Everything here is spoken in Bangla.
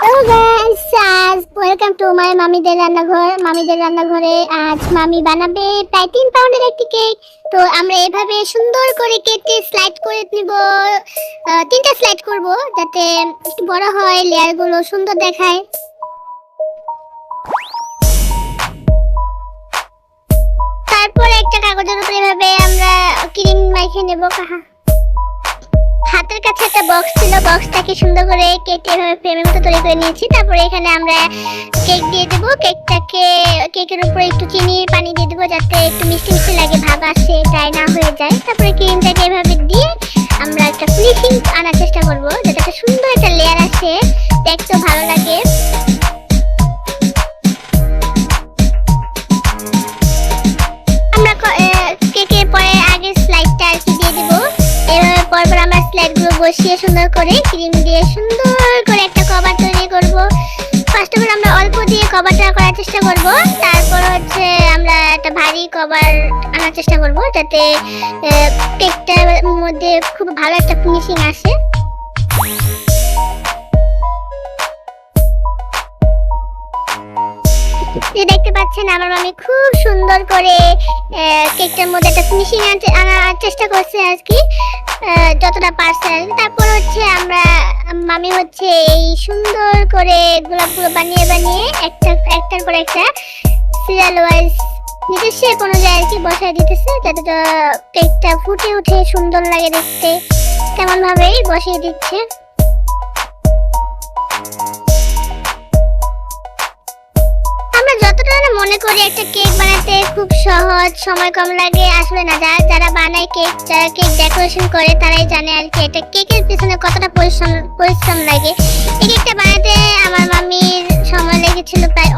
Hello guys, welcome to my মামিদের রান্নাঘরে। আজ মামি বানাবে প্রায় 3 পাউন্ডের একটি কেক। তো আমরা এভাবে সুন্দর করে কেটে স্লাইড করে নিব। 3টা স্লাইড করব যাতে একটু বড় হয়, লেয়ারগুলো সুন্দর দেখায়। তারপর একটা কাগজের উপরে এভাবে আমরা ক্রিম মাখিয়ে নেব। হাতের কাছে একটা বক্স ছিল, বক্সটাকে সুন্দর করে কেটে এভাবে ফ্রেমের মতো তৈরি করে নিয়েছি। তারপরে এখানে আমরা কেক দিয়ে দেবো। কেকের উপরে একটু চিনির পানি দিয়ে দেবো যাতে একটু মিষ্টি মিষ্টি লাগে, ভাব আসে, ড্রাই না হয়ে যায়। তারপরে ক্রিমটাকে এভাবে দিয়ে আমরা একটা ফিনিশিং আনার চেষ্টা করবো যাতে একটা সুন্দর একটা লেয়ার আসে, দেখতেও ভালো লাগে। আমরা কেকের পরে আগে স্লাইডটা আর কি দিয়ে দেবো। এভাবে পরপর আমরা স্লাইডগুলো বসিয়ে সুন্দর করে ক্রিম দিয়ে সুন্দর করে একটা কভার তৈরি করব। ফার্স্ট অফ অল আমরা অল্প দিয়ে কভারটা করার চেষ্টা করব। তারপর হচ্ছে আমরা একটা ভারী কভার আনার চেষ্টা করব যাতে কেকটার মধ্যে খুব ভালো একটা ফিনিশিং আসে। যে দেখতে পাচ্ছেন আমার মামি খুব সুন্দর করে কেকটার মধ্যে একটা ফিনিশিং আনার চেষ্টা করছে আর কি, যতটা পারছে। তারপর হচ্ছে মামি হচ্ছে এই সুন্দর করে গোলাপগুলো বানিয়ে একটার পর একটা সিরিয়াল ওয়াইজ নিজের শেপ অনুযায়ী আর কি বসায় দিতেছে যাতে কেকটা ফুটে উঠে সুন্দর লাগে দেখতে, তেমন ভাবেই বসিয়ে দিচ্ছে। যতটা মনে করি একটা কেক বানাতে খুব সহজ, সময় কম লাগে, আসলে না। যারা বানায় যারা কেক ডেকোরেশন করে তারাই জানে আর কি এটা কেকের পিছনে কতটা পরিশ্রম লাগে। এই কেকটা বানাতে আমার মামির সময় লেগেছিল প্রায়